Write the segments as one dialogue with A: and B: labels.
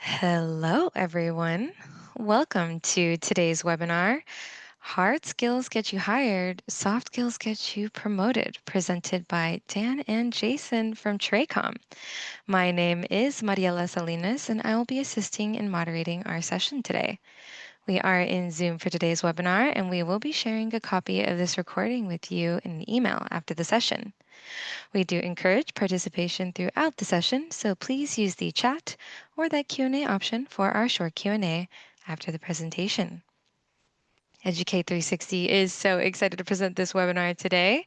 A: Hello, everyone. Welcome to today's webinar, Hard Skills Get You Hired, Soft Skills Get You Promoted, presented by Dan and Jason from Tracom. My name is Mariela Salinas, and I will be assisting in moderating our session today. We are in Zoom for today's webinar, and we will be sharing a copy of this recording with you in an email after the session. We do encourage participation throughout the session, so please use the chat or that Q&A option for our short Q&A after the presentation. Educate 360 is so excited to present this webinar today.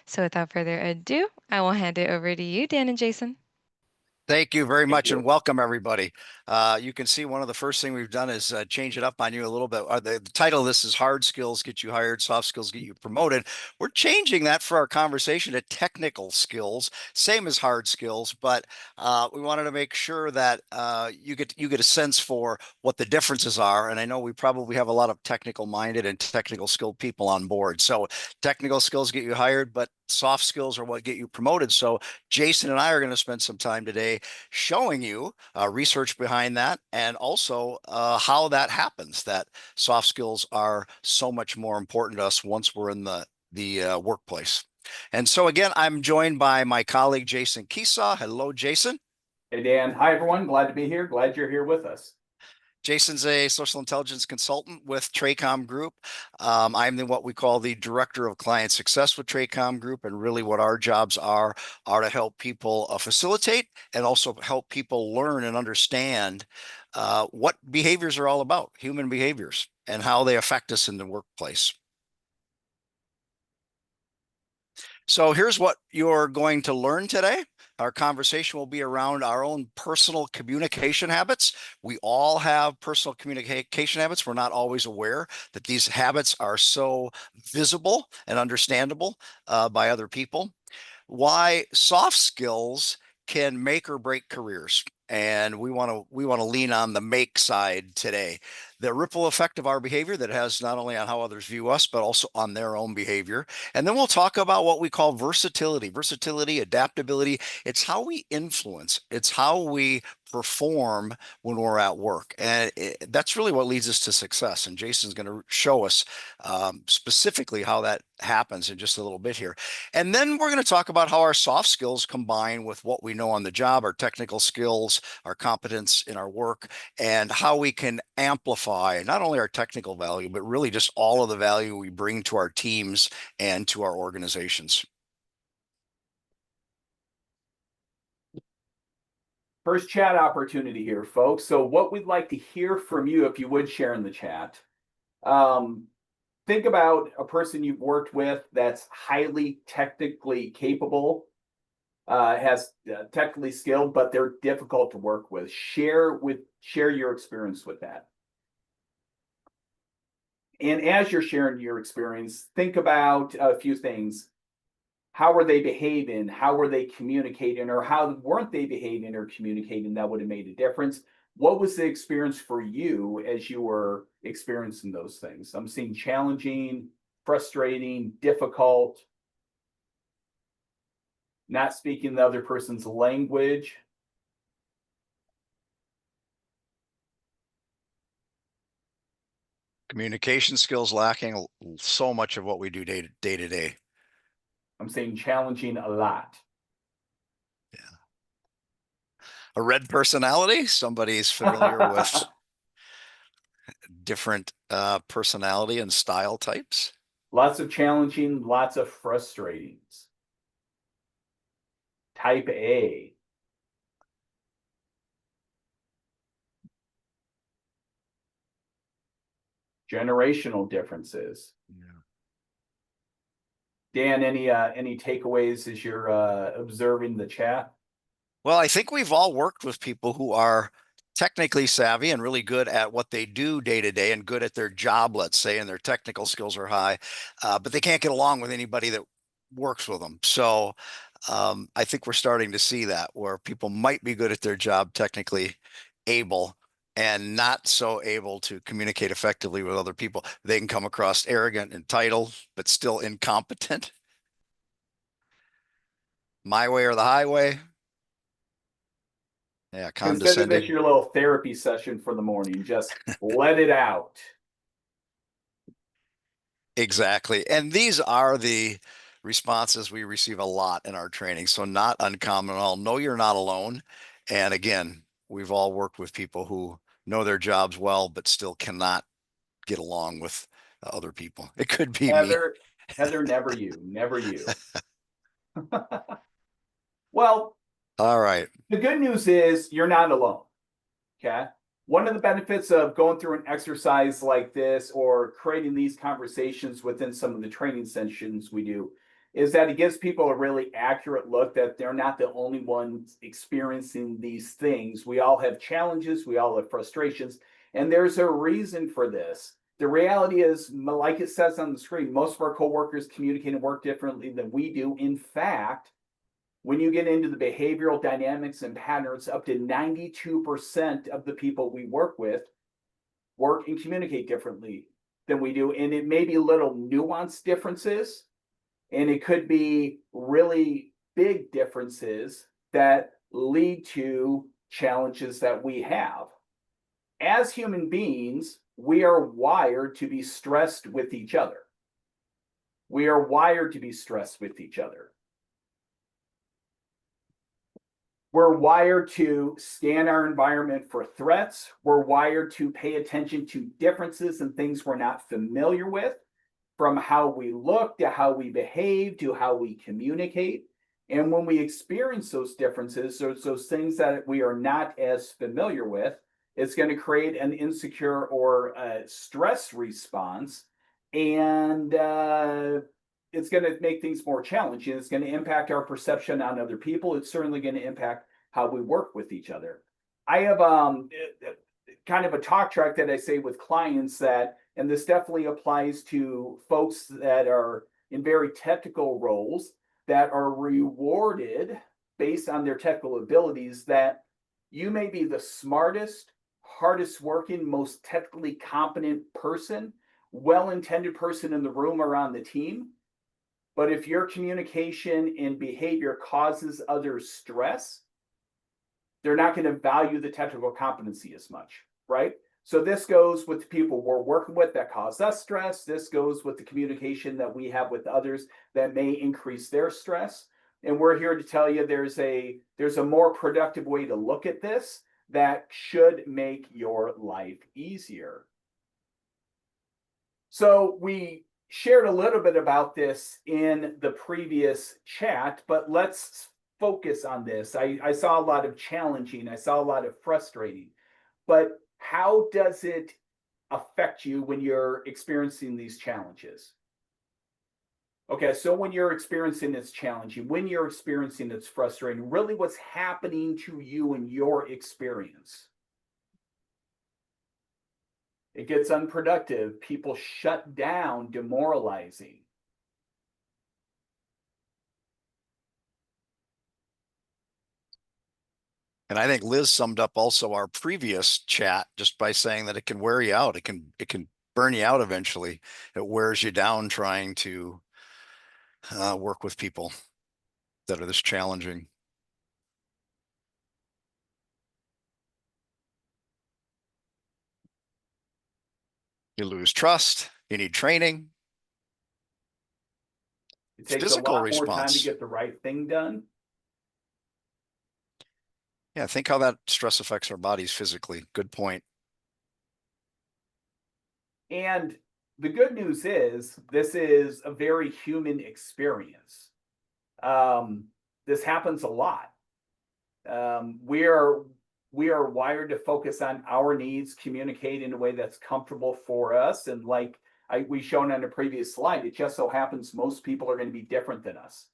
A: So without further ado, I will hand it over to you, Dan and Jason.
B: Thank you very
C: Thank
B: much
C: you.
B: and welcome everybody. You can see one of the first thing we've done is change it up on you a little bit. The title of this is Hard Skills Get You Hired, Soft Skills Get You Promoted. We're changing that for our conversation to technical skills, same as hard skills, but we wanted to make sure that you get a sense for what the differences are. And I know we probably have a lot of technical minded and technical skilled people on board. So technical skills get you hired, but soft skills are what get you promoted. So Jason and I are going to spend some time today showing you research behind that and also how that happens, that soft skills are so much more important to us once we're in the workplace. And so again, I'm joined by my colleague, Jason Keesaw. Hello, Jason.
C: Hey, Dan. Hi, everyone. Glad to be here. Glad you're here with us.
B: Jason's a social intelligence consultant with Tracom Group. I'm what we call the director of client success with Tracom Group, and really what our jobs are to help people facilitate and also help people learn and understand what behaviors are all about, human behaviors, and how they affect us in the workplace. So here's what you're going to learn today. Our conversation will be around our own personal communication habits. We all have personal communication habits. We're not always aware that these habits are so visible and understandable by other people. Why soft skills can make or break careers. And we want to lean on the make side today. The ripple effect of our behavior that has not only on how others view us, but also on their own behavior. And then we'll talk about what we call versatility, adaptability. It's how we influence. It's how we perform when we're at work. And that's really what leads us to success. And Jason's going to show us specifically how that happens in just a little bit here. And then we're going to talk about how our soft skills combine with what we know on the job, our technical skills, our competence in our work, and how we can amplify not only our technical value, but really just all of the value we bring to our teams and to our organizations.
C: First chat opportunity here, folks. So what we'd like to hear from you, if you would share in the chat. Think about a person you've worked with that's highly technically capable, has technically skilled, but they're difficult to work with. Share your experience with that. And as you're sharing your experience, think about a few things. How were they behaving? How were they communicating? Or how weren't they behaving or communicating that would have made a difference? What was the experience for you as you were experiencing those things? I'm seeing challenging, frustrating, difficult, not speaking the other person's language.
B: Communication skills lacking so much of what we do day to day.
C: I'm saying challenging a lot.
B: Yeah. A red personality, somebody's familiar with different personality and style types.
C: Lots of challenging, lots of frustratings. Type A. Generational differences.
B: Yeah.
C: Dan, any takeaways as you're observing the chat?
B: Well, I think we've all worked with people who are technically savvy and really good at what they do day to day and good at their job, let's say, and their technical skills are high, but they can't get along with anybody that works with them. So I think we're starting to see that where people might be good at their job, technically able, and not so able to communicate effectively with other people. They can come across arrogant, entitled, but still incompetent. My way or the highway. Yeah,
C: Consider this
B: condescending.
C: your little therapy session for the morning. Just let it out.
B: Exactly. And these are the responses we receive a lot in our training. So not uncommon at all. No, you're not alone. And again, we've all worked with people who know their jobs well, but still cannot get along with other people. It could be me.
C: Heather, never you, never you. Well,
B: All right.
C: the good news is you're not alone. Okay. One of the benefits of going through an exercise like this or creating these conversations within some of the training sessions we do is that it gives people a really accurate look that they're not the only ones experiencing these things. We all have challenges, we all have frustrations, and there's a reason for this. The reality is, like it says on the screen, most of our coworkers communicate and work differently than we do. In fact, when you get into the behavioral dynamics and patterns, up to 92% of the people we work with work and communicate differently than we do. And it may be little nuanced differences, and it could be really big differences that lead to challenges that we have. As human beings, we are wired to be stressed with each other. We are wired to be stressed with each other. We're wired to scan our environment for threats. We're wired to pay attention to differences and things we're not familiar with, from how we look to how we behave to how we communicate. And when we experience those differences, those things that we are not as familiar with, it's going to create an insecure or stress response. And it's going to make things more challenging. It's going to impact our perception on other people. It's certainly going to impact how we work with each other. I have kind of a talk track that I say with clients that, and this definitely applies to folks that are in very technical roles that are rewarded based on their technical abilities, that you may be the smartest, hardest working, most technically competent person, well-intended person in the room or on the team. But if your communication and behavior causes others stress, they're not going to value the technical competency as much, right? So this goes with the people we're working with that cause us stress. This goes with the communication that we have with others that may increase their stress. And we're here to tell you there's a more productive way to look at this that should make your life easier. So we shared a little bit about this in the previous chat, but let's focus on this. I saw a lot of challenging, I saw a lot of frustrating, but how does it affect you when you're experiencing these challenges? Okay, so when you're experiencing it's challenging, when you're experiencing it's frustrating, really what's happening to you in your experience? It gets unproductive. People shut down, demoralizing.
B: And I think Liz summed up also our previous chat just by saying that it can wear you out. It can burn you out eventually. It wears you down trying to work with people that are this challenging. You lose trust. You need training.
C: It takes a
B: Physical
C: lot more time to
B: response.
C: get the right thing done.
B: Yeah, think how that stress affects our bodies physically. Good point.
C: And the good news is this is a very human experience. This happens a lot. We are wired to focus on our needs, communicate in a way that's comfortable for us. And like we shown on a previous slide, it just so happens most people are going to be different than us.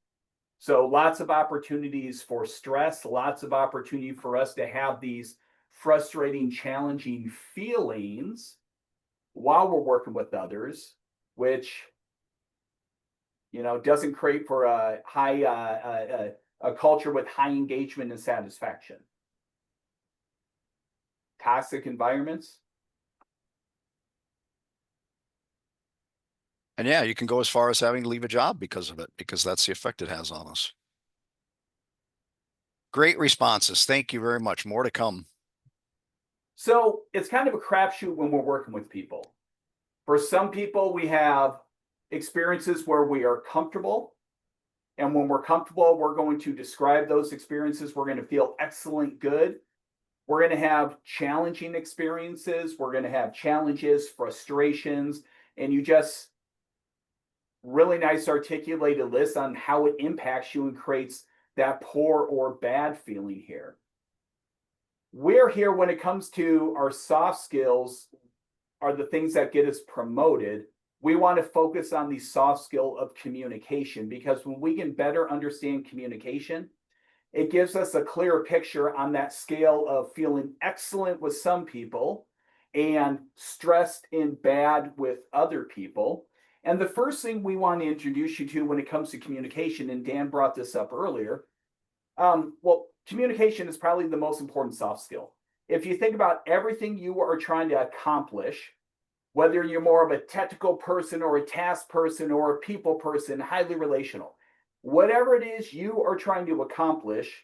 C: So lots of opportunities for stress, lots of opportunity for us to have these frustrating, challenging feelings while we're working with others, which doesn't create for a high a culture with high engagement and satisfaction. Toxic environments.
B: And yeah, you can go as far as having to leave a job because of it, because that's the effect it has on us. Great responses. Thank you very much. More to come.
C: So it's kind of a crapshoot when we're working with people. For some people, we have experiences where we are comfortable. And when we're comfortable, we're going to describe those experiences. We're going to feel excellent, good. We're going to have challenging experiences. We're going to have challenges, frustrations, and you just really nice articulated list on how it impacts you and creates that poor or bad feeling here. We're here when it comes to our soft skills are the things that get us promoted. We want to focus on the soft skill of communication, because when we can better understand communication, it gives us a clearer picture on that scale of feeling excellent with some people and stressed and bad with other people. And the first thing we want to introduce you to when it comes to communication, and Dan brought this up earlier, well, communication is probably the most important soft skill. If you think about everything you are trying to accomplish, whether you're more of a technical person or a task person or a people person, highly relational, whatever it is you are trying to accomplish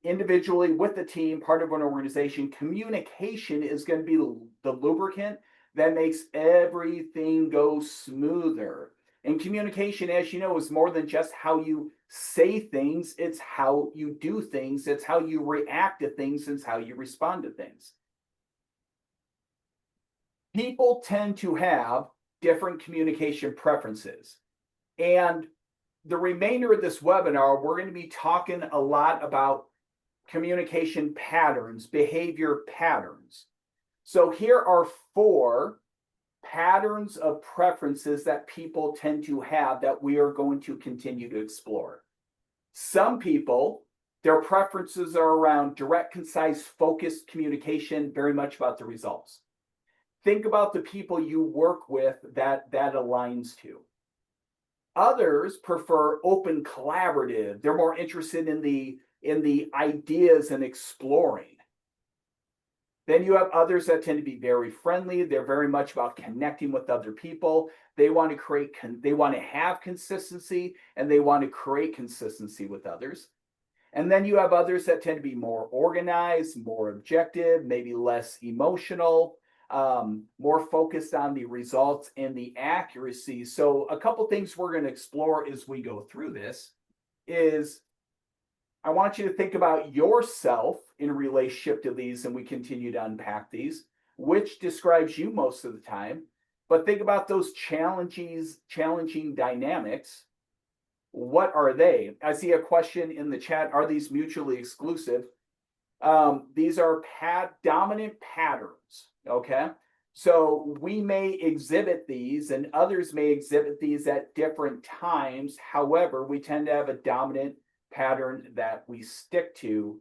C: individually with the team, part of an organization, communication is going to be the lubricant that makes everything go smoother. And communication, as you know, is more than just how you say things, it's how you do things, it's how you react to things, it's how you respond to things. People tend to have different communication preferences. And the remainder of this webinar, we're going to be talking a lot about communication patterns, behavior patterns. So here are 4 patterns of preferences that people tend to have that we are going to continue to explore. Some people, their preferences are around direct, concise, focused communication, very much about the results. Think about the people you work with that aligns to. Others prefer open collaborative. They're more interested in the ideas and exploring. Then you have others that tend to be very friendly. They're very much about connecting with other people. They want to have consistency, and they want to create consistency with others. And then you have others that tend to be more organized, more objective, maybe less emotional, more focused on the results and the accuracy. So a couple things we're going to explore as we go through this is I want you to think about yourself in relationship to these, and we continue to unpack these, which describes you most of the time. But think about those challenging dynamics. What are they? I see a question in the chat. Are these mutually exclusive? These are dominant patterns. Okay. So we may exhibit these and others may exhibit these at different times. However, we tend to have a dominant pattern that we stick to.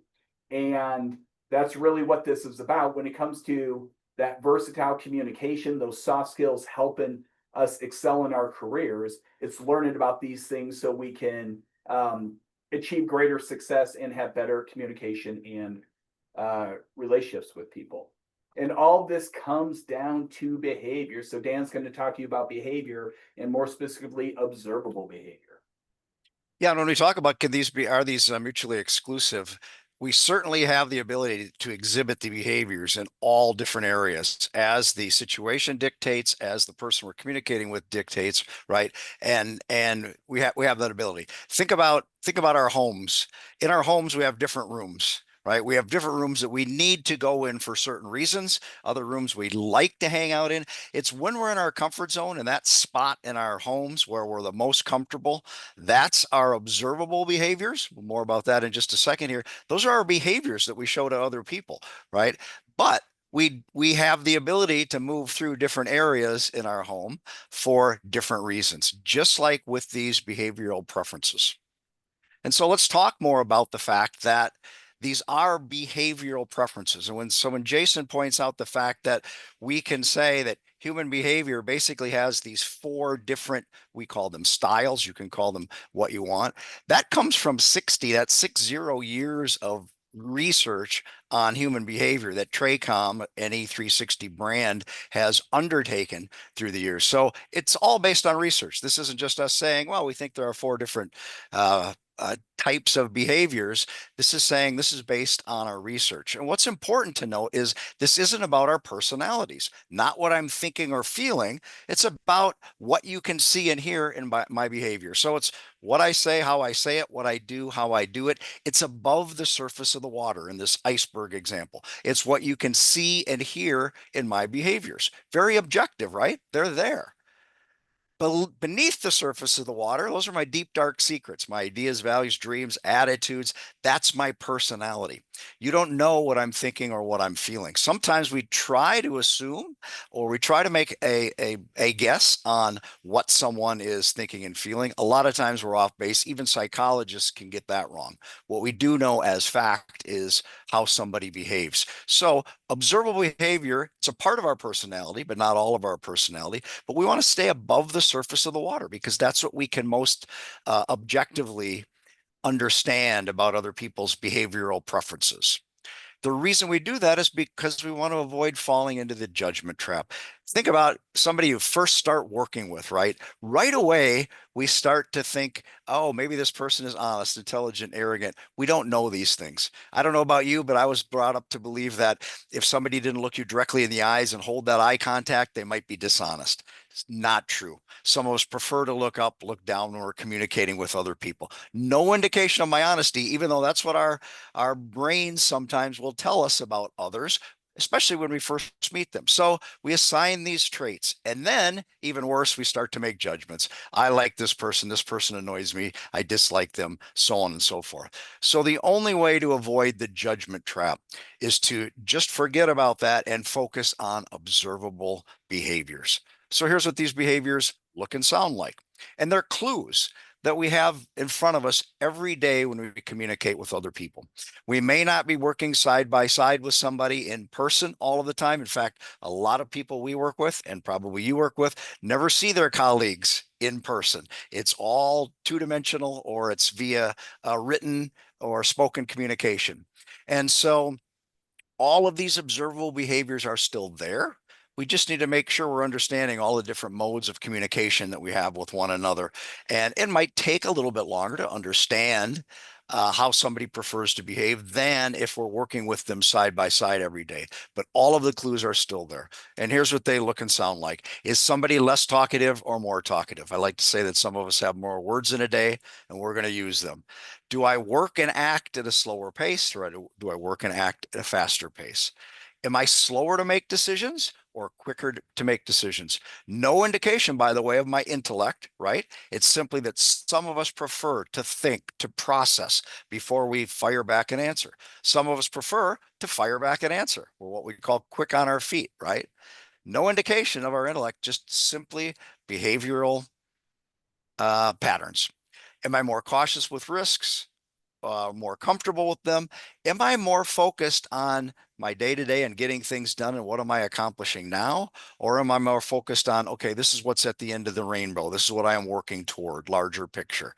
C: And that's really what this is about when it comes to that versatile communication, those soft skills helping us excel in our careers. It's learning about these things so we can achieve greater success and have better communication and relationships with people. And all this comes down to behavior. So Dan's going to talk to you about behavior, and more specifically, observable behavior.
B: Yeah, and when we talk about are these mutually exclusive, we certainly have the ability to exhibit the behaviors in all different areas as the situation dictates, as the person we're communicating with dictates, right? And we have that ability. Think about our homes. In our homes, we have different rooms. Right? We have different rooms that we need to go in for certain reasons, other rooms we like to hang out in. It's when we're in our comfort zone and that spot in our homes where we're the most comfortable, that's our observable behaviors. More about that in just a second here. Those are our behaviors that we show to other people, right? But we have the ability to move through different areas in our home for different reasons, just like with these behavioral preferences. And so let's talk more about the fact that these are behavioral preferences. And when Jason points out the fact that we can say that human behavior basically has these 4 different, we call them styles, you can call them what you want, that's 60 years of research on human behavior that Traycom and E360 brand has undertaken through the years. So it's all based on research. This isn't just us saying, well, we think there are 4 different types of behaviors. This is saying this is based on our research. And what's important to note is this isn't about our personalities, not what I'm thinking or feeling. It's about what you can see and hear in my behavior. So it's what I say, how I say it, what I do, how I do it. It's above the surface of the water in this iceberg example. It's what you can see and hear in my behaviors. Very objective, right? They're there. Beneath the surface of the water, those are my deep, dark secrets, my ideas, values, dreams, attitudes. That's my personality. You don't know what I'm thinking or what I'm feeling. Sometimes we try to assume or we try to make a guess on what someone is thinking and feeling. A lot of times we're off base. Even psychologists can get that wrong. What we do know as fact is how somebody behaves. So observable behavior, it's a part of our personality, but not all of our personality. But we want to stay above the surface of the water because that's what we can most objectively understand about other people's behavioral preferences. The reason we do that is because we want to avoid falling into the judgment trap. Think about somebody you first start working with, right? Right away, we start to think, oh, maybe this person is honest, intelligent, arrogant. We don't know these things. I don't know about you, but I was brought up to believe that if somebody didn't look you directly in the eyes and hold that eye contact, they might be dishonest. It's not true. Some of us prefer to look up, look down when we're communicating with other people. No indication of my honesty, even though that's what our brains sometimes will tell us about others, especially when we first meet them. So we assign these traits. And then, even worse, we start to make judgments. I like this person annoys me, I dislike them, so on and so forth. So the only way to avoid the judgment trap is to just forget about that and focus on observable behaviors. So here's what these behaviors look and sound like. And they're clues that we have in front of us every day when we communicate with other people. We may not be working side by side with somebody in person all of the time. In fact, a lot of people we work with, and probably you work with, never see their colleagues in person. It's all two-dimensional or it's via written or spoken communication. And so all of these observable behaviors are still there. We just need to make sure we're understanding all the different modes of communication that we have with one another. And it might take a little bit longer to understand how somebody prefers to behave than if we're working with them side by side every day. But all of the clues are still there. And here's what they look and sound like. Is somebody less talkative or more talkative? I like to say that some of us have more words in a day and we're going to use them. Do I work and act at a slower pace or do I work and act at a faster pace? Am I slower to make decisions or quicker to make decisions? No indication, by the way, of my intellect, right? It's simply that some of us prefer to think, to process before we fire back an answer. Some of us prefer to fire back an answer. We're what we call quick on our feet, right? No indication of our intellect, just simply behavioral patterns. Am I more cautious with risks? More comfortable with them? Am I more focused on my day to day and getting things done and what am I accomplishing now? Or am I more focused on, okay, this is what's at the end of the rainbow. This is what I am working toward, larger picture,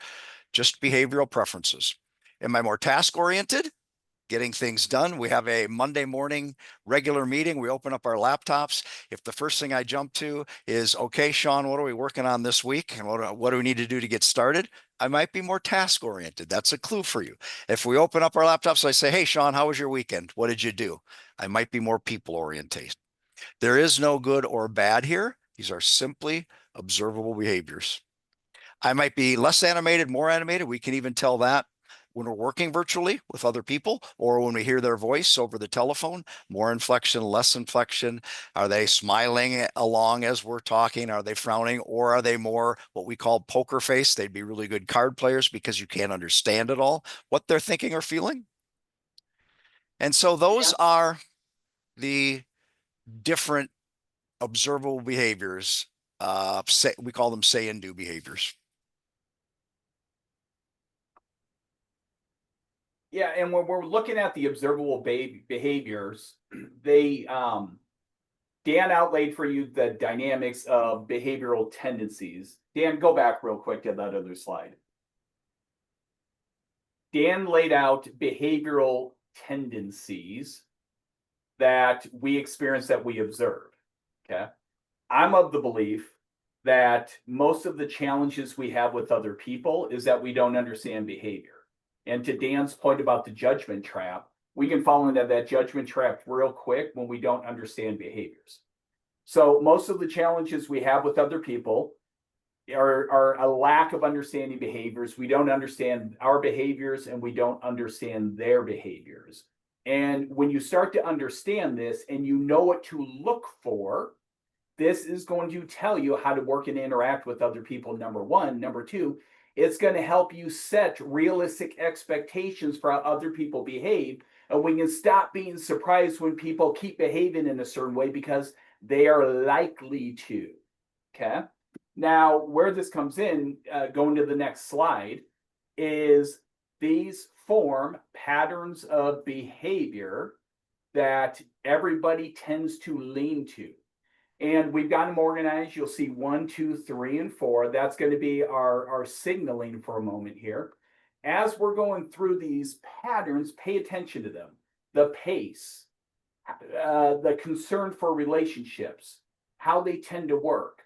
B: just behavioral preferences. Am I more task oriented? Getting things done. We have a Monday morning regular meeting. We open up our laptops. If the first thing I jump to is, okay, Sean, what are we working on this week? And what do we need to do to get started? I might be more task oriented. That's a clue for you. If we open up our laptops, I say, hey, Sean, how was your weekend? What did you do? I might be more people oriented. There is no good or bad here. These are simply observable behaviors. I might be less animated, more animated. We can even tell that when we're working virtually with other people or when we hear their voice over the telephone. More inflection, less inflection. Are they smiling along as we're talking? Are they frowning? Or are they more what we call poker face? They'd be really good card players because you can't understand at all what they're thinking or feeling. And so those are the different observable behaviors. We call them say and do behaviors.
C: Yeah, and when we're looking at the observable behaviors, they Dan outlaid for you the dynamics of behavioral tendencies. Dan, go back real quick to that other slide. Dan laid out behavioral tendencies that we experience, that we observe. Okay. I'm of the belief that most of the challenges we have with other people is that we don't understand behavior. And to Dan's point about the judgment trap, we can fall into that judgment trap real quick when we don't understand behaviors. So most of the challenges we have with other people are a lack of understanding behaviors. We don't understand our behaviors and we don't understand their behaviors. And when you start to understand this and you know what to look for, this is going to tell you how to work and interact with other people, number one. Number two, it's going to help you set realistic expectations for how other people behave. And we can stop being surprised when people keep behaving in a certain way because they are likely to. Okay. Now, where this comes in, going to the next slide, is these form patterns of behavior that everybody tends to lean to. And we've got them organized. You'll see 1, 2, 3, and 4. That's going to be our signaling for a moment here. As we're going through these patterns, pay attention to them. The pace, the concern for relationships, how they tend to work,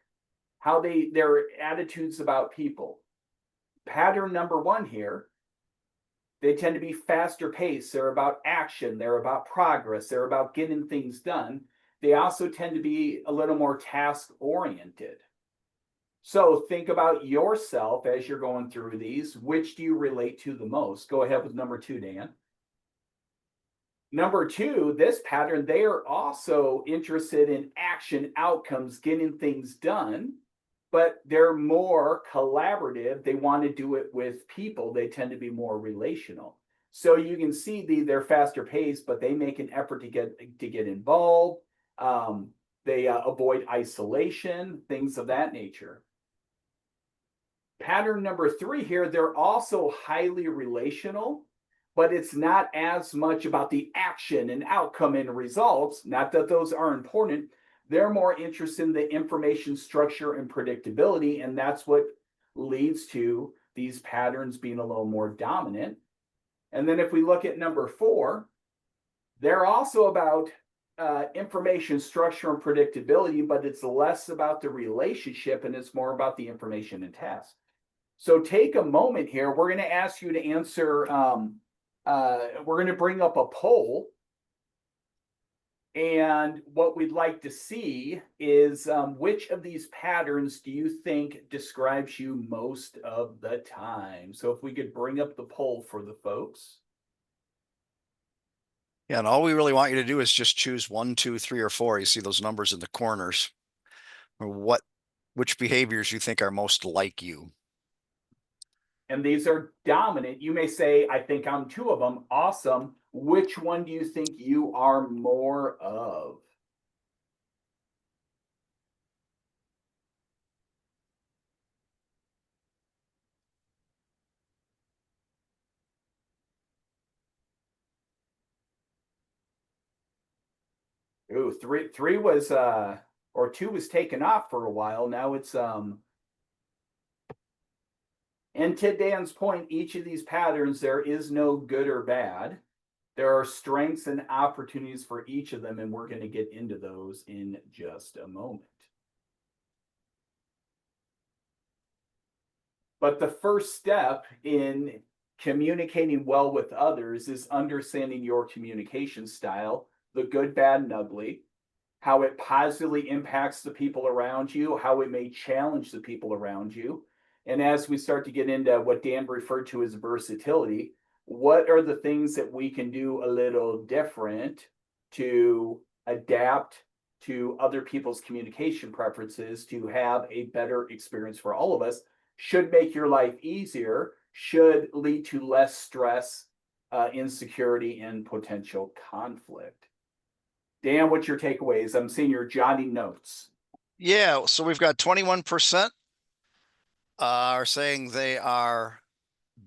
C: how their attitudes about people. Pattern number 1 here, they tend to be faster paced. They're about action. They're about progress. They're about getting things done. They also tend to be a little more task oriented. So think about yourself as you're going through these. Which do you relate to the most? Go ahead with number 2, Dan. Number 2, this pattern, they are also interested in action, outcomes, getting things done, but they're more collaborative. They want to do it with people. They tend to be more relational. So you can see they're faster paced, but they make an effort to get involved. They avoid isolation, things of that nature. Pattern number 3 here, they're also highly relational, but it's not as much about the action and outcome and results. Not that those are important. They're more interested in the information structure and predictability, and that's what leads to these patterns being a little more dominant. And then if we look at number 4, they're also about information structure and predictability, but it's less about the relationship and it's more about the information and task. So take a moment here. We're going to ask you to answer. We're going to bring up a poll. And what we'd like to see is which of these patterns do you think describes you most of the time? So if we could bring up the poll for the folks.
B: Yeah, and all we really want you to do is just choose 1, 2, 3, or 4. You see those numbers in the corners. Or which behaviors you think are most like you.
C: And these are dominant. You may say, I think I'm 2 of them. Awesome. Which one do you think you are more of? Ooh, three was or 2 was taken off for a while. Now it's and to Dan's point, each of these patterns, there is no good or bad. There are strengths and opportunities for each of them, and we're going to get into those in just a moment. But the first step in communicating well with others is understanding your communication style, the good, bad, and ugly, how it positively impacts the people around you, how it may challenge the people around you. And as we start to get into what Dan referred to as versatility, what are the things that we can do a little different to adapt to other people's communication preferences to have a better experience for all of us? Should make your life easier, should lead to less stress, insecurity, and potential conflict. Dan, what's your takeaways? I'm seeing you're jotting notes.
B: Yeah, so we've got 21% are saying they are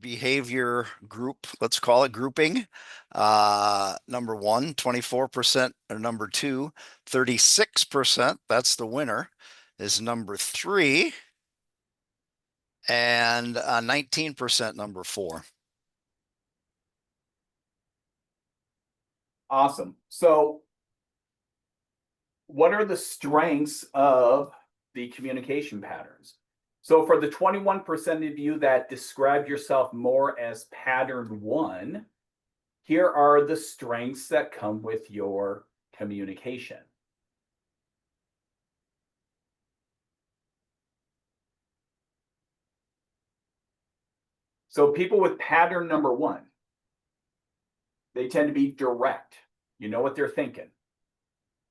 B: behavior group, let's call it grouping. Number 1, 24% are number 2, 36%, that's the winner, is number 3, and 19% number 4.
C: Awesome. So what are the strengths of the communication patterns. So for the 21% of you that described yourself more as pattern 1, here are the strengths that come with your communication. So people with pattern number 1, they tend to be direct. You know what they're thinking.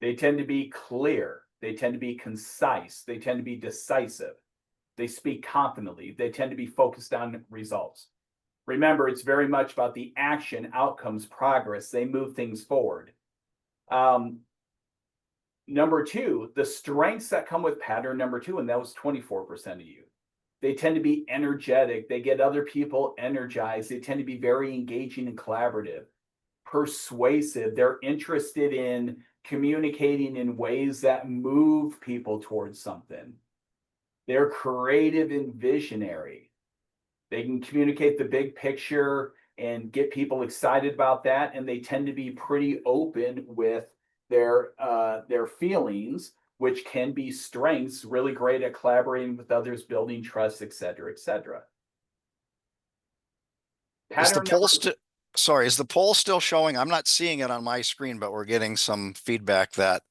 C: They tend to be clear. They tend to be concise. They tend to be decisive. They speak confidently. They tend to be focused on results. Remember, it's very much about the action, outcomes, progress. They move things forward. Number 2, the strengths that come with pattern number 2, and that was 24% of you. They tend to be energetic. They get other people energized. They tend to be very engaging and collaborative, persuasive. They're interested in communicating in ways that move people towards something. They're creative and visionary. They can communicate the big picture and get people excited about that. And they tend to be pretty open with their feelings, which can be strengths, really great at collaborating with others, building trust, et cetera, et cetera.
B: Is the
C: Pattern
B: poll
C: number,
B: sorry, is the poll still showing? I'm not seeing it on my screen, but we're getting some feedback that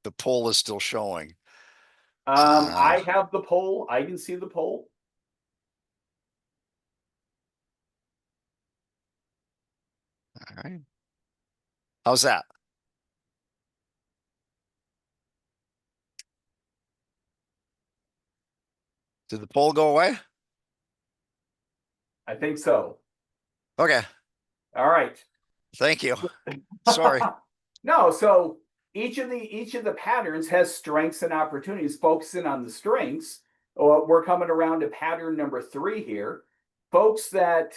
B: the poll is still showing.
C: I have the poll. I can see the poll.
B: All right. How's that? Did the poll go away?
C: I think so.
B: Okay.
C: All right.
B: Thank you. Sorry.
C: No, so each of the patterns has strengths and opportunities. Focusing on the strengths, we're coming around to pattern number 3 here. Folks that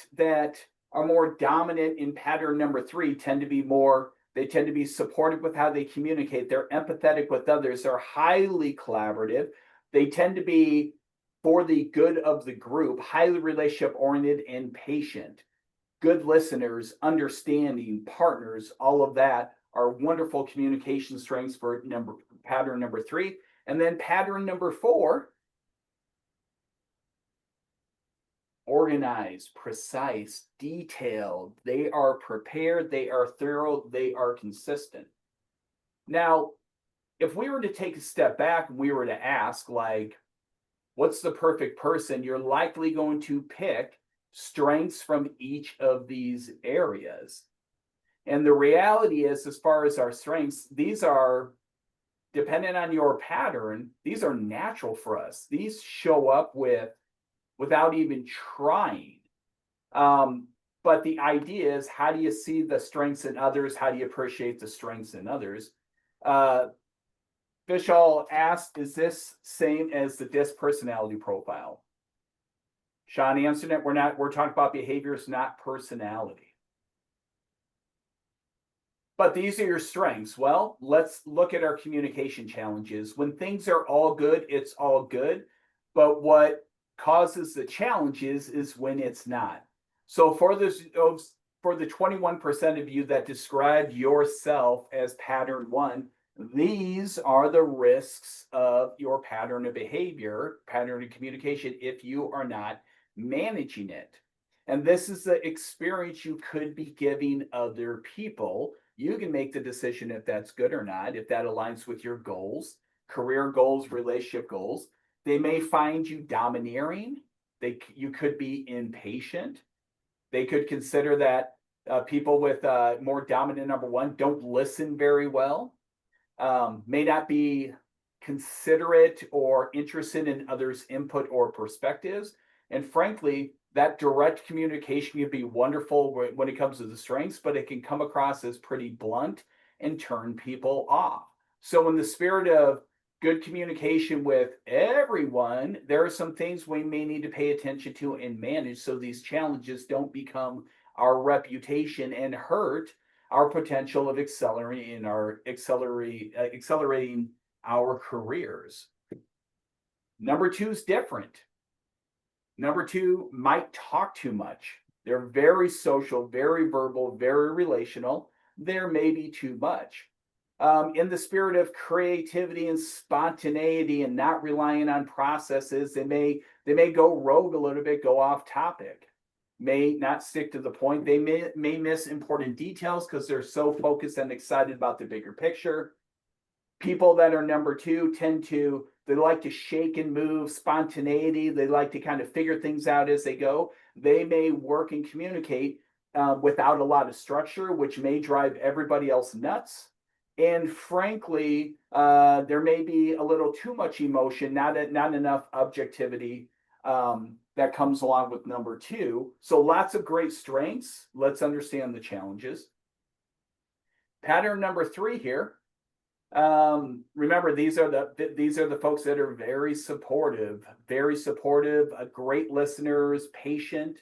C: are more dominant in pattern number 3 tend to be supportive with how they communicate. They're empathetic with others. They're highly collaborative. They tend to be for the good of the group, highly relationship oriented and patient. Good listeners, understanding, partners, all of that are wonderful communication strengths for pattern number 3. And then pattern number 4, organized, precise, detailed. They are prepared, they are thorough, they are consistent. Now, if we were to take a step back and we were to ask, like, what's the perfect person? You're likely going to pick strengths from each of these areas. And the reality is, as far as our strengths, these are, dependent on your pattern, these are natural for us. These show up without even trying. But the idea is, how do you see the strengths in others? How do you appreciate the strengths in others? Vishal asked, is this same as the DISC personality profile? Sean answered it. We're talking about behaviors, not personality. But these are your strengths. Well, let's look at our communication challenges. When things are all good, it's all good. But what causes the challenges is when it's not. So for the 21% of you that described yourself as pattern 1, these are the risks of your pattern of behavior, pattern of communication, if you are not managing it. And this is the experience you could be giving other people. You can make the decision if that's good or not, if that aligns with your goals, career goals, relationship goals. They may find you domineering. You could be impatient. They could consider that people with more dominant number 1 don't listen very well, may not be considerate or interested in others' input or perspectives. And frankly, that direct communication can be wonderful when it comes to the strengths, but it can come across as pretty blunt and turn people off. So in the spirit of good communication with everyone, there are some things we may need to pay attention to and manage so these challenges don't become our reputation and hurt our potential of accelerating our careers. Number 2 is different. Number 2 might talk too much. They're very social, very verbal, very relational. There may be too much. In the spirit of creativity and spontaneity and not relying on processes, they may go rogue a little bit, go off topic, may not stick to the point. They may miss important details because they're so focused and excited about the bigger picture. People that are number two they like to shake and move, spontaneity. They like to kind of figure things out as they go. They may work and communicate without a lot of structure, which may drive everybody else nuts. And frankly, there may be a little too much emotion, not enough objectivity that comes along with number two. So lots of great strengths. Let's understand the challenges. Pattern number three here. Remember, these are the folks that are very supportive, great listeners, patient.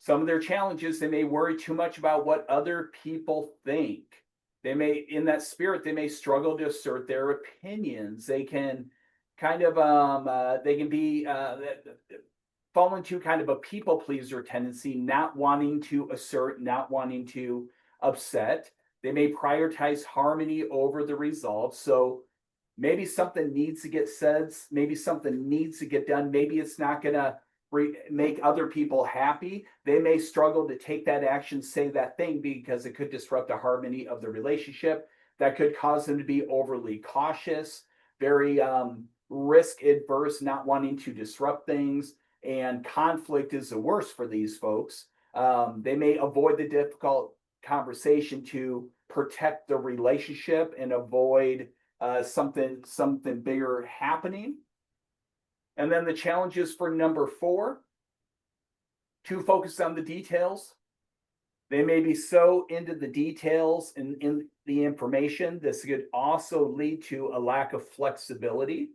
C: Some of their challenges, they may worry too much about what other people think. They may, in that spirit, they may struggle to assert their opinions. They can kind of they can be fall into kind of a people pleaser tendency, not wanting to assert, not wanting to upset. They may prioritize harmony over the results. So maybe something needs to get said, maybe something needs to get done. Maybe it's not going to make other people happy. They may struggle to take that action, say that thing, because it could disrupt the harmony of the relationship. That could cause them to be overly cautious, very risk adverse, not wanting to disrupt things. And conflict is the worst for these folks. They may avoid the difficult conversation to protect the relationship and avoid something bigger happening. And then the challenges for number four, too focused on the details. They may be so into the details and in the information. This could also lead to a lack of flexibility.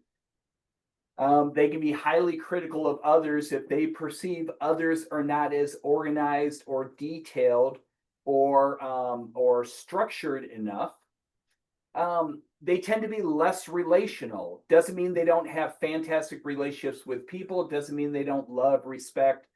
C: They can be highly critical of others if they perceive others are not as organized or detailed or structured enough. They tend to be less relational. Doesn't mean they don't have fantastic relationships with people. Doesn't mean they don't love, respect,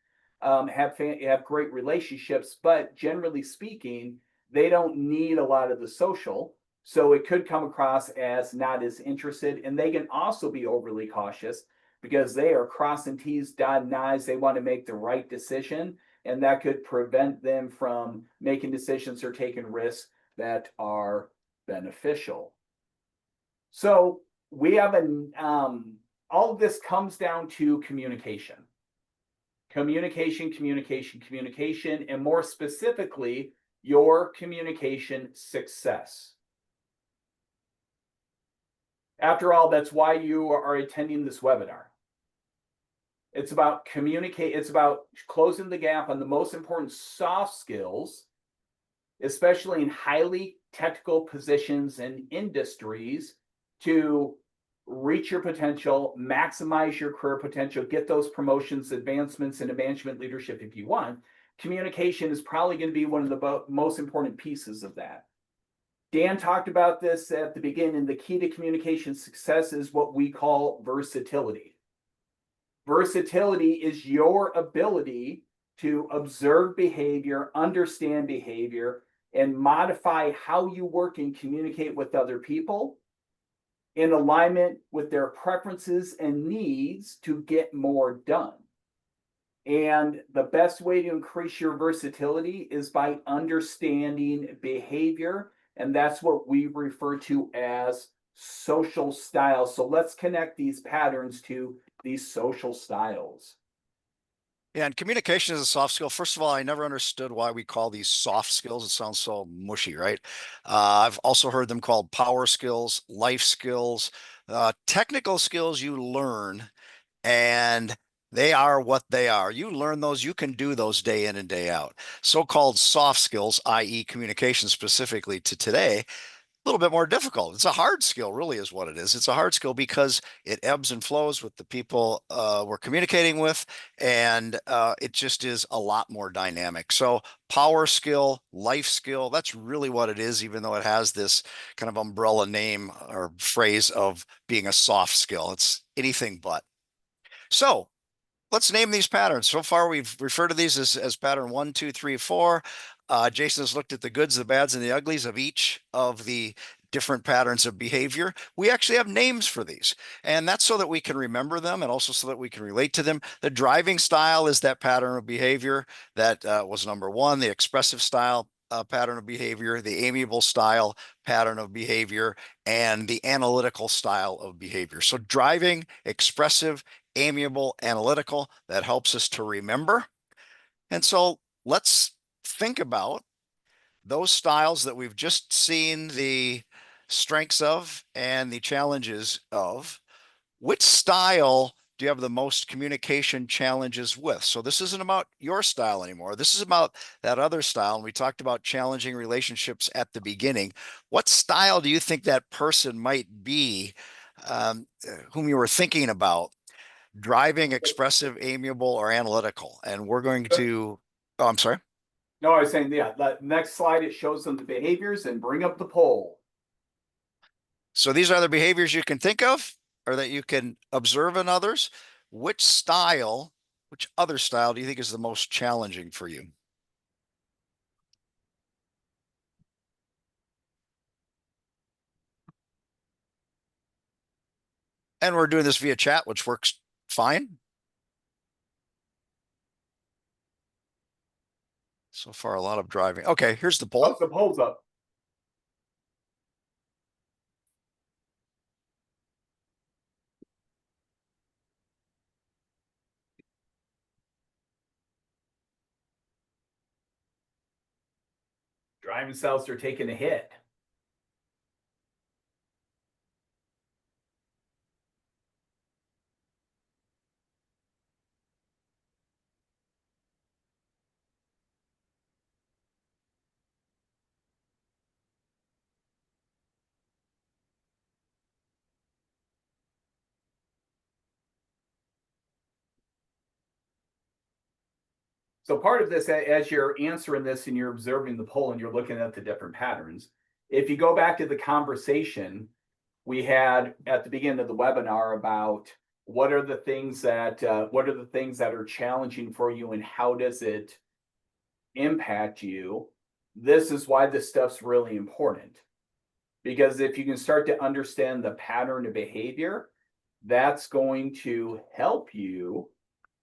C: have great relationships. But generally speaking, they don't need a lot of the social. So it could come across as not as interested. And they can also be overly cautious because they are crossing T's, dotting I's. They want to make the right decision. And that could prevent them from making decisions or taking risks that are beneficial. So we have all of this comes down to communication, and more specifically, your communication success. After all, that's why you are attending this webinar. It's about it's about closing the gap on the most important soft skills, especially in highly technical positions and industries, to reach your potential, maximize your career potential, get those promotions, advancements into management leadership if you want. Communication is probably going to be one of the most important pieces of that. Dan talked about this at the beginning. The key to communication success is what we call versatility. Versatility is your ability to observe behavior, understand behavior, and modify how you work and communicate with other people in alignment with their preferences and needs to get more done. And the best way to increase your versatility is by understanding behavior. And that's what we refer to as social styles. So let's connect these patterns to these social styles.
B: Yeah, and communication is a soft skill. First of all, I never understood why we call these soft skills. It sounds so mushy, right? I've also heard them called power skills, life skills, technical skills you learn, and they are what they are. You learn those, you can do those day in and day out. So-called soft skills, i.e. communication specifically to today, little bit more difficult. It's a hard skill, really, is what it is. It's a hard skill because it ebbs and flows with the people we're communicating with, and it just is a lot more dynamic. So power skill, life skill, that's really what it is, even though it has this kind of umbrella name or phrase of being a soft skill. It's anything but. So let's name these patterns. So far, we've referred to these as pattern 1, 2, 3, 4. Jason has looked at the goods, the bads, and the uglies of each of the different patterns of behavior. We actually have names for these, and that's so that we can remember them and also so that we can relate to them. The driving style is that pattern of behavior that was number one. The expressive style pattern of behavior, the amiable style pattern of behavior, and the analytical style of behavior. So driving, expressive, amiable, analytical, that helps us to remember. And so let's think about those styles that we've just seen the strengths of and the challenges of. Which style do you have the most communication challenges with? So this isn't about your style anymore. This is about that other style. And we talked about challenging relationships at the beginning. What style do you think that person might be, whom you were thinking about? Driving, expressive, amiable, or analytical? And we're going to, oh, I'm sorry.
C: No, I was saying, yeah, the next slide, it shows them the behaviors and bring up the poll.
B: So these are the behaviors you can think of or that you can observe in others. Which style, which other style do you think is the most challenging for you? And we're doing this via chat, which works fine. So far, a lot of driving. Okay, here's the
C: Oh,
B: poll.
C: the poll's up. Driving styles are taking a hit. So part of this, as you're answering this and you're observing the poll and you're looking at the different patterns, if you go back to the conversation we had at the beginning of the webinar about what are the things that are challenging for you and how does it impact you, this is why this stuff's really important. Because if you can start to understand the pattern of behavior, that's going to help you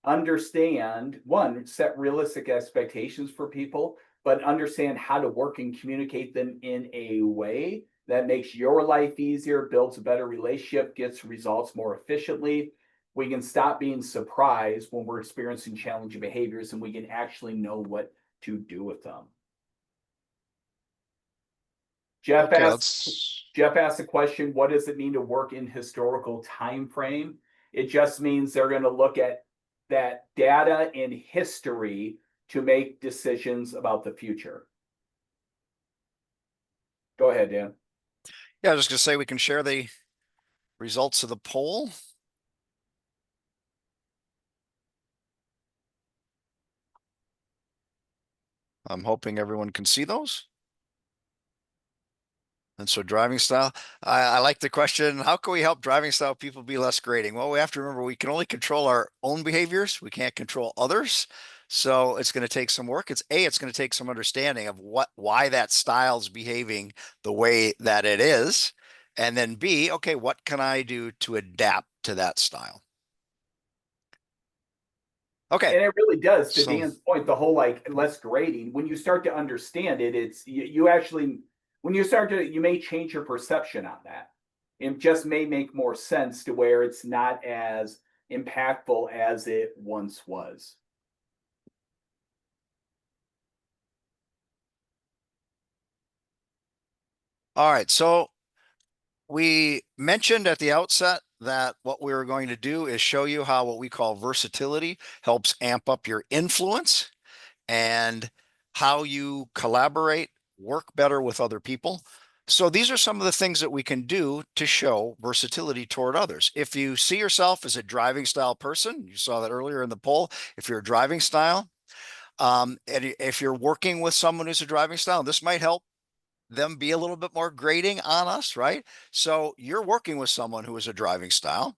C: understand, one, set realistic expectations for people, but understand how to work and communicate them in a way that makes your life easier, builds a better relationship, gets results more efficiently. We can stop being surprised when we're experiencing challenging behaviors and we can actually know what to do with them. Jeff
B: Okay,
C: asked a question, what does it mean to work in historical time frame? It just means they're going to look at that data in history to make decisions about the future. Go ahead, Dan.
B: Yeah, I was just going to say we can share the results of the poll. I'm hoping everyone can see those. And so driving style, I like the question, how can we help driving style people be less grading? Well, we have to remember we can only control our own behaviors. We can't control others. So it's going to take some work. It's going to take some understanding of why that style's behaving the way that it is. And then B, okay, what can I do to adapt to that style? Okay.
C: And it really does, to
B: So
C: Dan's point, the whole like less grading, when you start to understand it, it's you actually, when you start to, you may change your perception on that. It just may make more sense to where it's not as impactful as it once was.
B: all right. So we mentioned at the outset that what we were going to do is show you how what we call versatility helps amp up your influence and how you collaborate, work better with other people. So these are some of the things that we can do to show versatility toward others. If you see yourself as a driving style person, you saw that earlier in the poll, if you're a driving style, and if you're working with someone who's a driving style, this might help them be a little bit more grading on us, right? So you're working with someone who is a driving style,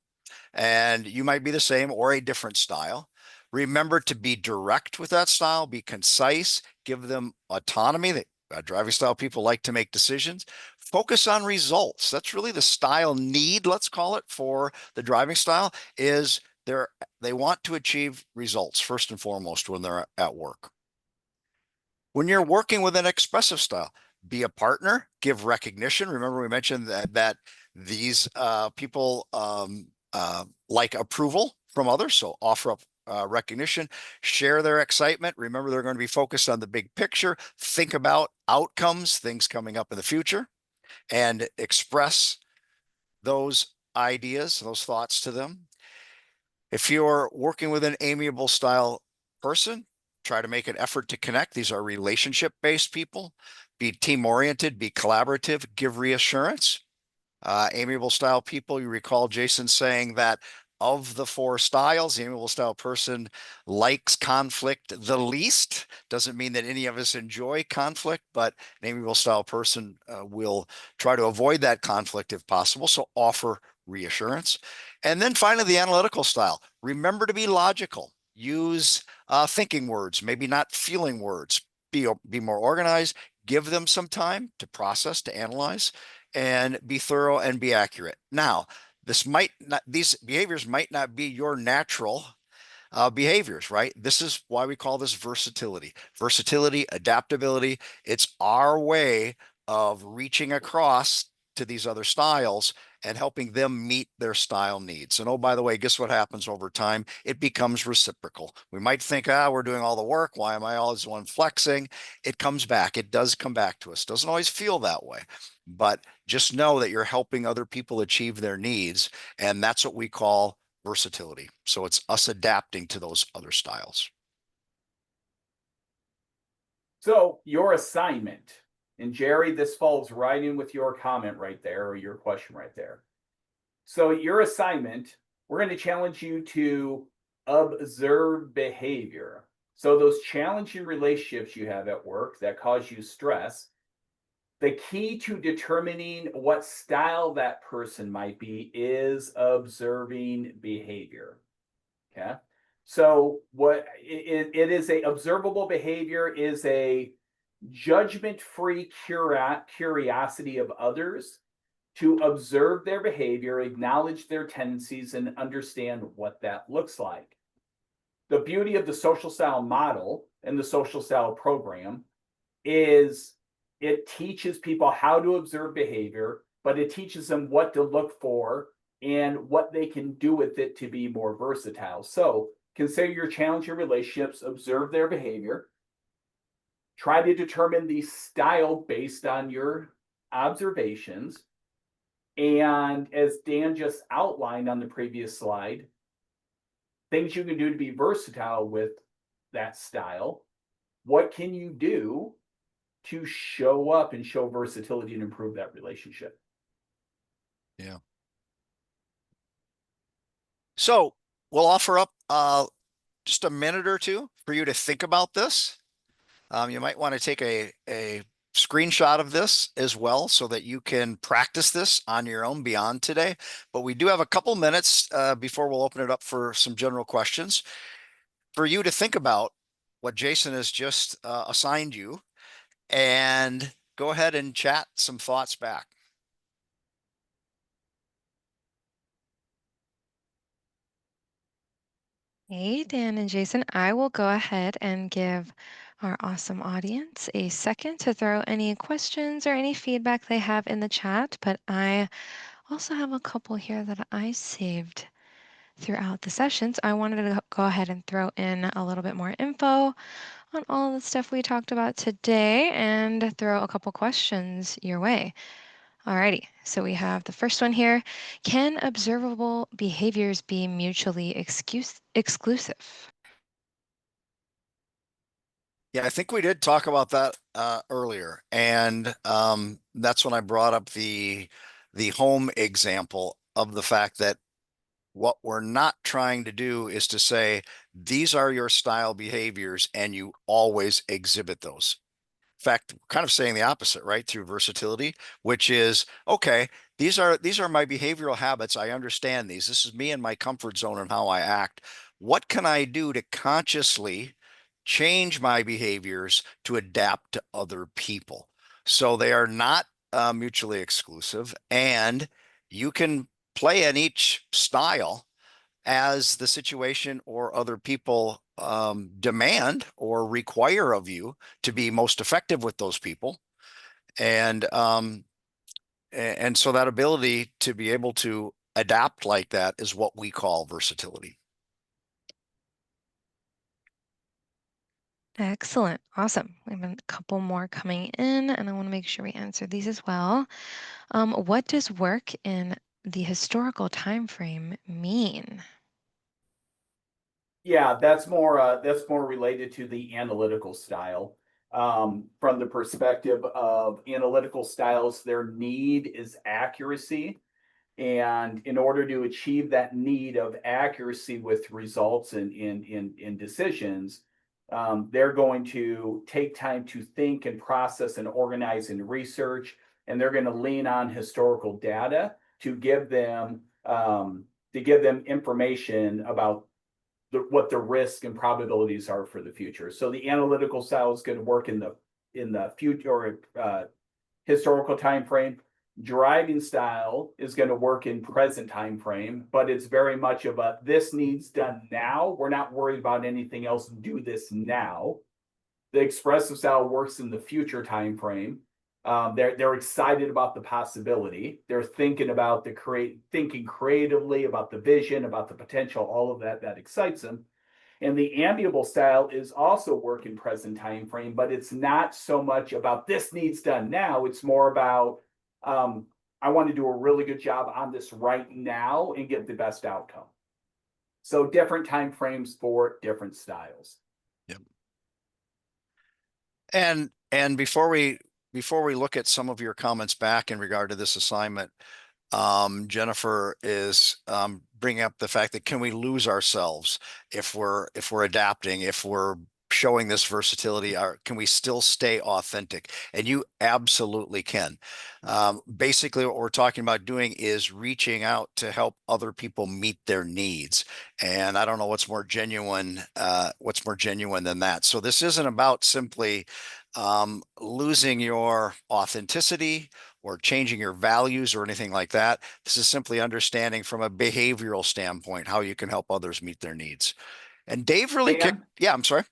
B: and you might be the same or a different style. Remember to be direct with that style, be concise, give them autonomy. That driving style people like to make decisions. Focus on results. That's really the style need, let's call it, for the driving style is they want to achieve results first and foremost when they're at work. When you're working with an expressive style, be a partner, give recognition. Remember, we mentioned that these people like approval from others, so offer up recognition, share their excitement. Remember, they're going to be focused on the big picture, think about outcomes, things coming up in the future, and express those ideas, those thoughts to them. If you're working with an amiable style person, try to make an effort to connect. These are relationship-based people. Be team-oriented, be collaborative, give reassurance. Amiable style people, you recall Jason saying that of the four styles, the amiable style person likes conflict the least. Doesn't mean that any of us enjoy conflict, but an amiable style person will try to avoid that conflict if possible. So offer reassurance. And then finally, the analytical style. Remember to be logical. Use thinking words, maybe not feeling words. Be more organized. Give them some time to process, to analyze, and be thorough and be accurate. Now, these behaviors might not be your natural behaviors, right? This is why we call this versatility. Versatility, adaptability. It's our way of reaching across to these other styles and helping them meet their style needs. And oh, by the way, guess what happens over time? It becomes reciprocal. We might think, we're doing all the work. Why am I always the one flexing? It comes back. It does come back to us. Doesn't always feel that way, but just know that you're helping other people achieve their needs. And that's what we call versatility. So it's us adapting to those other styles.
C: So your assignment, and Jerry, this falls right in with your comment right there, or your question right there. So your assignment, we're going to challenge you to observe behavior. So those challenging relationships you have at work that cause you stress, the key to determining what style that person might be is observing behavior. Okay. So what it is, a observable behavior is a judgment-free curiosity of others to observe their behavior, acknowledge their tendencies, and understand what that looks like. The beauty of the social style model and the social style program is it teaches people how to observe behavior, but it teaches them what to look for and what they can do with it to be more versatile. So consider your challenging relationships, observe their behavior, try to determine the style based on your observations. And as Dan just outlined on the previous slide, things you can do to be versatile with that style. What can you do to show up and show versatility and improve that relationship?
B: Yeah. So we'll offer up just a minute or two for you to think about this. You might want to take a screenshot of this as well so that you can practice this on your own beyond today. But we do have a couple minutes before we'll open it up for some general questions for you to think about what Jason has just assigned you, and go ahead and chat some thoughts back.
A: Hey, Dan and Jason, I will go ahead and give our awesome audience a second to throw any questions or any feedback they have in the chat, but I also have a couple here that I saved throughout the sessions. I wanted to go ahead and throw in a little bit more info on all the stuff we talked about today and throw a couple questions your way. Alrighty, so we have the first one here. Can observable behaviors be mutually exclusive?
B: Yeah, I think we did talk about that earlier, and that's when I brought up the home example of the fact that what we're not trying to do is to say these are your style behaviors and you always exhibit those. In fact, kind of saying the opposite, right? Through versatility, which is, okay, these are my behavioral habits. I understand these. This is me in my comfort zone and how I act. What can I do to consciously change my behaviors to adapt to other people? So they are not mutually exclusive, and you can play in each style as the situation or other people demand or require of you to be most effective with those people. And so that ability to be able to adapt like that is what we call versatility.
A: Excellent. Awesome. We have a couple more coming in, and I want to make sure we answer these as well. What does work in the historical time frame mean?
C: Yeah, that's more related to the analytical style. From the perspective of analytical styles, their need is accuracy. And in order to achieve that need of accuracy with results in decisions, they're going to take time to think and process and organize and research, and they're going to lean on historical data to give them information about what the risk and probabilities are for the future. So the analytical style is going to work in the future or historical time frame. Driving style is going to work in present time frame, but it's very much of a this needs done now. We're not worried about anything else. Do this now. The expressive style works in the future time frame. They're excited about the possibility. They're thinking about thinking creatively about the vision, about the potential, all of that excites them. And the amiable style is also work in present time frame, but it's not so much about this needs done now. It's more about I want to do a really good job on this right now and get the best outcome. So different time frames for different styles.
B: Yep. And before we look at some of your comments back in regard to this assignment, Jennifer is bringing up the fact that can we lose ourselves if we're adapting, if we're showing this versatility, or can we still stay authentic? And you absolutely can. Basically, what we're talking about doing is reaching out to help other people meet their needs. And I don't know what's more genuine than that. So this isn't about simply losing your authenticity or changing your values or anything like that. This is simply understanding from a behavioral standpoint how you can help others meet their needs. And Dave really kicked.
C: Dan,
B: Yeah, I'm sorry.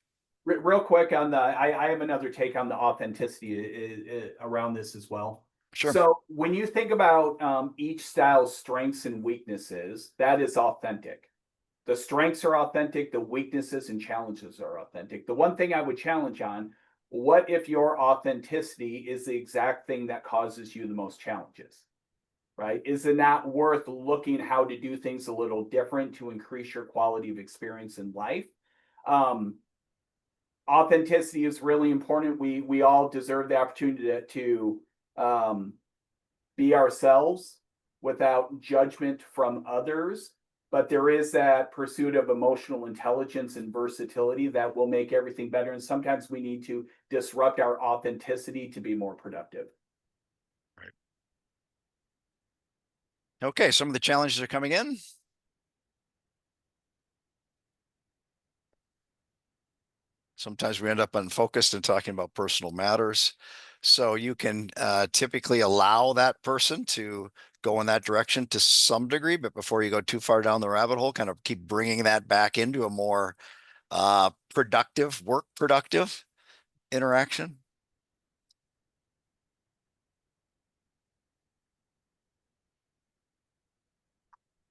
C: real quick on I have another take on the authenticity around this as well.
B: Sure.
C: So when you think about each style's strengths and weaknesses, that is authentic. The strengths are authentic, the weaknesses and challenges are authentic. The one thing I would challenge on, what if your authenticity is the exact thing that causes you the most challenges? Right? Is it not worth looking how to do things a little different to increase your quality of experience in life? Um, Authenticity is really important. We all deserve the opportunity to be ourselves without judgment from others. But there is that pursuit of emotional intelligence and versatility that will make everything better. And sometimes we need to disrupt our authenticity to be more productive.
B: Right. Okay, some of the challenges are coming in. Sometimes we end up unfocused and talking about personal matters. So you can typically allow that person to go in that direction to some degree, but before you go too far down the rabbit hole, kind of keep bringing that back into a more productive interaction.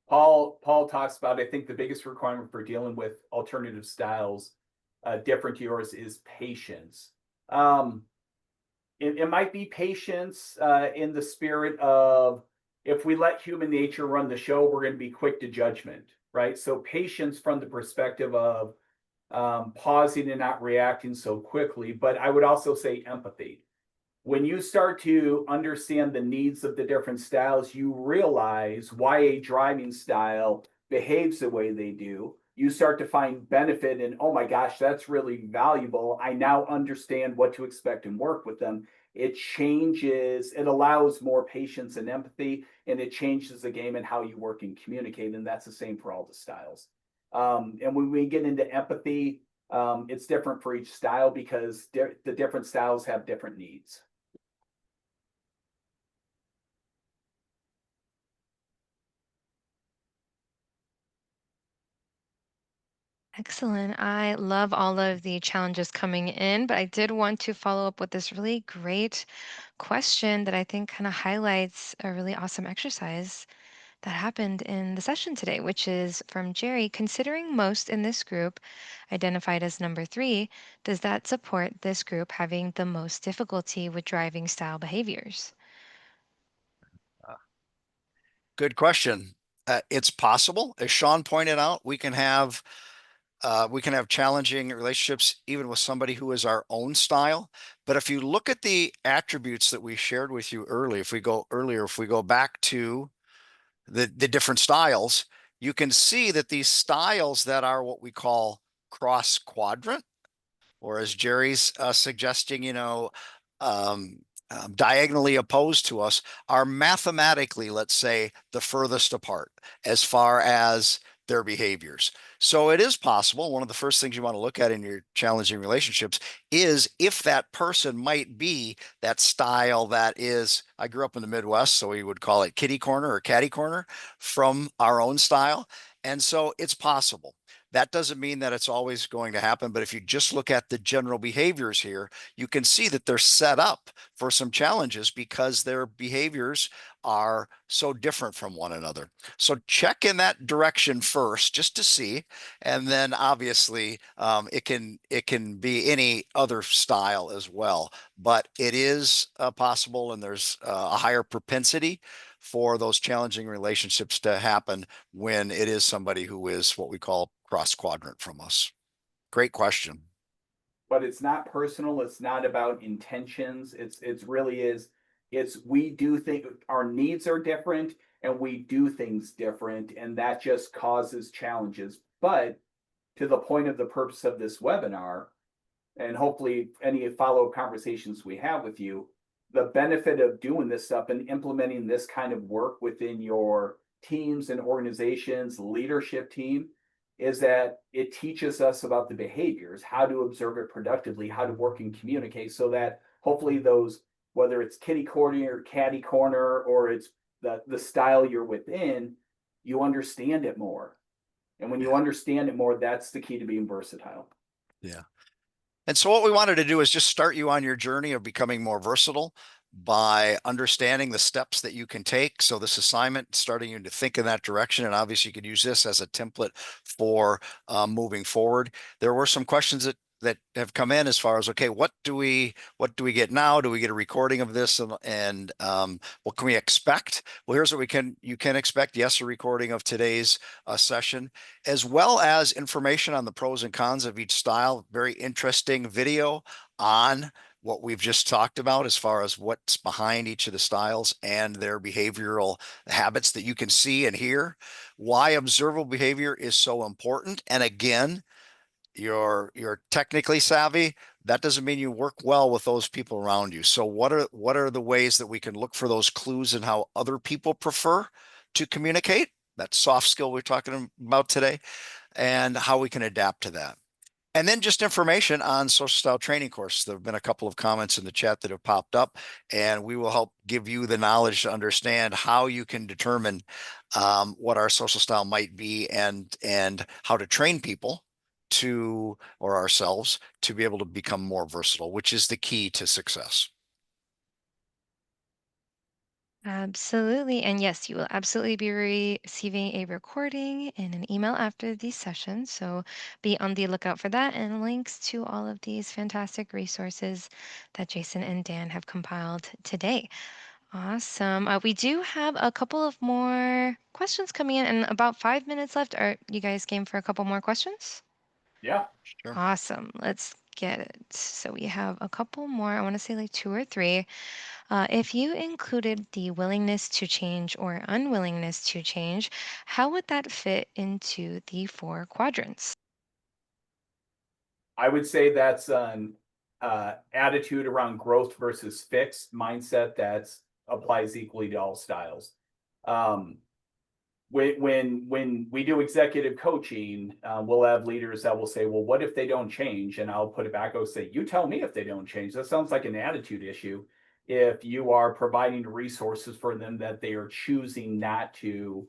C: Paul talks about, I think the biggest requirement for dealing with alternative styles different to yours is patience. Um, it might be patience in the spirit of if we let human nature run the show, we're going to be quick to judgment, right? So patience from the perspective of pausing and not reacting so quickly. But I would also say empathy. When you start to understand the needs of the different styles, you realize why a driving style behaves the way they do. You start to find benefit in, oh my gosh, that's really valuable. I now understand what to expect and work with them. It changes, it allows more patience and empathy, and it changes the game and how you work and communicate. And that's the same for all the styles. And when we get into empathy, it's different for each style because the different styles have different needs.
A: Excellent. I love all of the challenges coming in, but I did want to follow up with this really great question that I think kind of highlights a really awesome exercise that happened in the session today, which is from Jerry. Considering most in this group identified as number three, does that support this group having the most difficulty with driving style behaviors?
B: Good question. It's possible, as Sean pointed out, we can have challenging relationships even with somebody who is our own style. But if you look at the attributes that we shared with you earlier, if we go back to the different styles, you can see that these styles that are what we call cross quadrant, or as Jerry's suggesting, diagonally opposed to us, are mathematically, let's say, the furthest apart as far as their behaviors. So it is possible. One of the first things you want to look at in your challenging relationships is if that person might be that style that is, I grew up in the Midwest, so we would call it kitty corner or catty corner from our own style. And so it's possible. That doesn't mean that it's always going to happen, but if you just look at the general behaviors here, you can see that they're set up for some challenges because their behaviors are so different from one another. So check in that direction first just to see, and then obviously it can be any other style as well, but it is possible, and there's a higher propensity for those challenging relationships to happen when it is somebody who is what we call cross quadrant from us. Great question.
C: But it's not personal. It's not about intentions. It's really is. It's we do think our needs are different and we do things different, and that just causes challenges. But to the point of the purpose of this webinar, and hopefully any follow-up conversations we have with you, the benefit of doing this stuff and implementing this kind of work within your teams and organizations, leadership team, is that it teaches us about the behaviors, how to observe it productively, how to work and communicate, so that hopefully those, whether it's kitty corner or catty corner, or it's the style you're within, you understand it more. And when you understand it more, that's the key to being versatile.
B: Yeah. And so what we wanted to do is just start you on your journey of becoming more versatile by understanding the steps that you can take. So this assignment, starting you to think in that direction, and obviously you could use this as a template for moving forward. There were some questions that have come in as far as, okay, what do we get now? Do we get a recording of this, and what can we expect? Well, here's what you can expect. Yes, a recording of today's session, as well as information on the pros and cons of each style. Very interesting video on what we've just talked about as far as what's behind each of the styles and their behavioral habits that you can see and hear. Why observable behavior is so important. And again, you're technically savvy. That doesn't mean you work well with those people around you. So what are the ways that we can look for those clues in how other people prefer to communicate? That soft skill we're talking about today, and how we can adapt to that. And then just information on social style training course. There have been a couple of comments in the chat that have popped up, and we will help give you the knowledge to understand how you can determine what our social style might be, and how to train people to, or ourselves, to be able to become more versatile, which is the key to success.
A: Absolutely. And yes, you will absolutely be receiving a recording and an email after these sessions. So be on the lookout for that, and links to all of these fantastic resources that Jason and Dan have compiled today. Awesome. We do have a couple of more questions coming in, and about 5 minutes left. Are you guys game for a couple more questions?
C: Yeah.
B: Sure.
A: Awesome. Let's get it. So we have a couple more. I want to say like two or three. If you included the willingness to change or unwillingness to change, how would that fit into the four quadrants?
C: I would say that's an attitude around growth versus fixed mindset that applies equally to all styles. when we do executive coaching, we'll have leaders that will say, well, what if they don't change? And I'll put it back, I'll say, you tell me if they don't change. That sounds like an attitude issue. If you are providing resources for them that they are choosing not to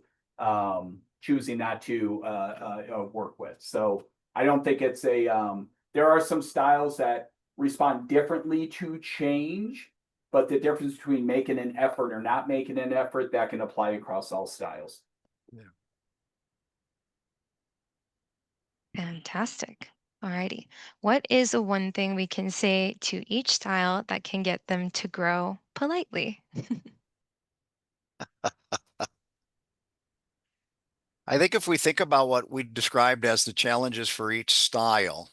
C: work with. So I don't think it's there are some styles that respond differently to change, but the difference between making an effort or not making an effort, that can apply across all styles.
B: Yeah.
A: Fantastic. Alrighty. What is the one thing we can say to each style that can get them to grow politely?
B: I think if we think about what we described as the challenges for each style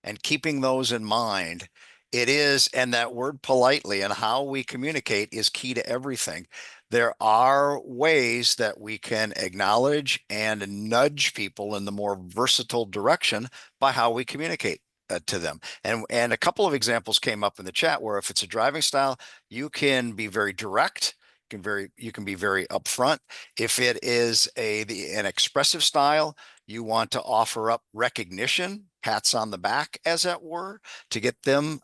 B: and keeping those in mind, it is, and that word politely and how we communicate is key to everything. There are ways that we can acknowledge and nudge people in the more versatile direction by how we communicate to them. And a couple of examples came up in the chat where if it's a driving style, you can be very direct. You can be very upfront. If it is an expressive style, you want to offer up recognition, pats on the back, as it were, to get them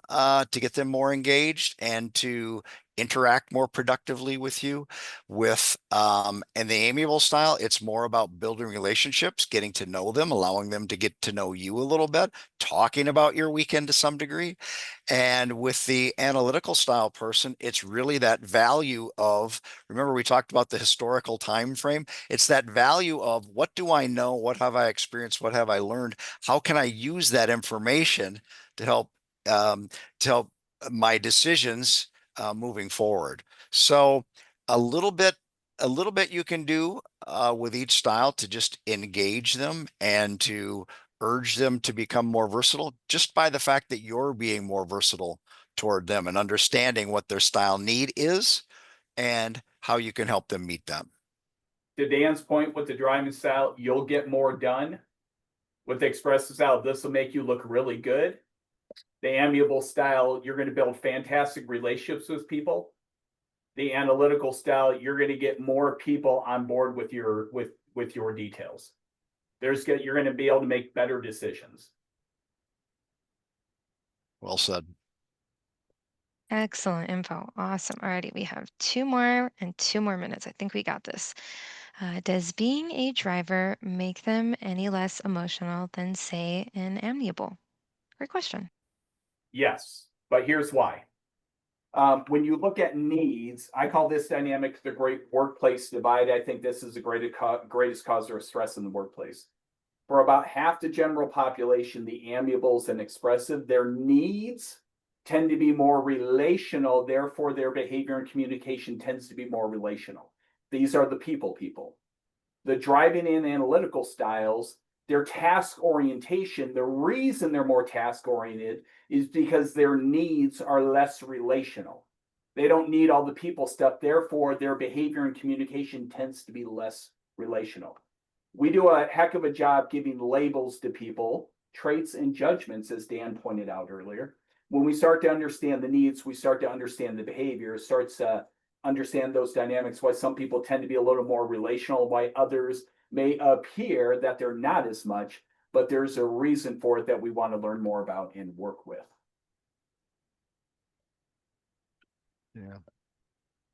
B: more engaged and to interact more productively with you. And the amiable style, it's more about building relationships, getting to know them, allowing them to get to know you a little bit, talking about your weekend to some degree. And with the analytical style person, it's really that value of, remember we talked about the historical time frame. It's that value of what do I know? What have I experienced? What have I learned? How can I use that information to help um, my decisions moving forward? So a little bit, you can do with each style to just engage them and to urge them to become more versatile just by the fact that you're being more versatile toward them and understanding what their style need is and how you can help them meet them.
C: To Dan's point with the driving style, you'll get more done. With the expressive style, this will make you look really good. The amiable style, you're going to build fantastic relationships with people. The analytical style, you're going to get more people on board with your details. You're going to be able to make better decisions.
B: Well said.
A: Excellent info. Awesome. Alrighty, we have 2 more minutes. I think we got this. Does being a driver make them any less emotional than, say, an amiable? Great question.
C: Yes, but here's why. When you look at needs, I call this dynamic the great workplace divide. I think this is the greatest cause of stress in the workplace. For about half the general population, the amiables and expressive, their needs tend to be more relational. Therefore, their behavior and communication tends to be more relational. These are the people. The driving and analytical styles, their task orientation, the reason they're more task oriented is because their needs are less relational. They don't need all the people stuff. Therefore, their behavior and communication tends to be less relational. We do a heck of a job giving labels to people, traits and judgments, as Dan pointed out earlier. When we start to understand the needs, we start to understand the behavior, starts to understand those dynamics, why some people tend to be a little more relational, why others may appear that they're not as much, but there's a reason for it that we want to learn more about and work with.
B: Yeah.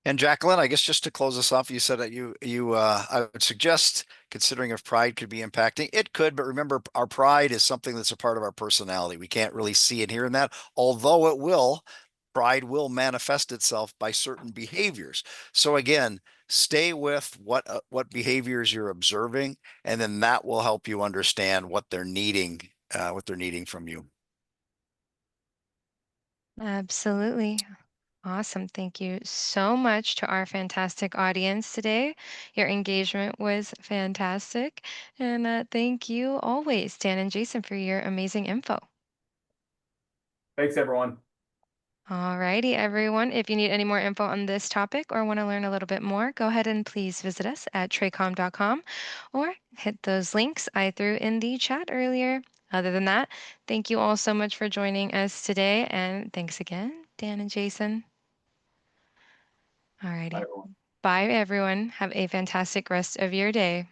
B: And Jacqueline, I guess just to close us off, you said that I would suggest considering if pride could be impacting. It could, but remember, our pride is something that's a part of our personality. We can't really see and hear in that, although pride will manifest itself by certain behaviors. So again, stay with what behaviors you're observing, and then that will help you understand what they're needing from you.
A: Absolutely. Awesome. Thank you so much to our fantastic audience today. Your engagement was fantastic. And thank you always, Dan and Jason, for your amazing info.
C: Thanks, everyone.
A: Alrighty, everyone. If you need any more info on this topic or want to learn a little bit more, go ahead and please visit us at tracom.com or hit those links I threw in the chat earlier. Other than that, thank you all so much for joining us today. And thanks again, Dan and Jason.
C: Bye,
A: Alrighty.
C: everyone.
A: Bye, everyone. Have a fantastic rest of your day.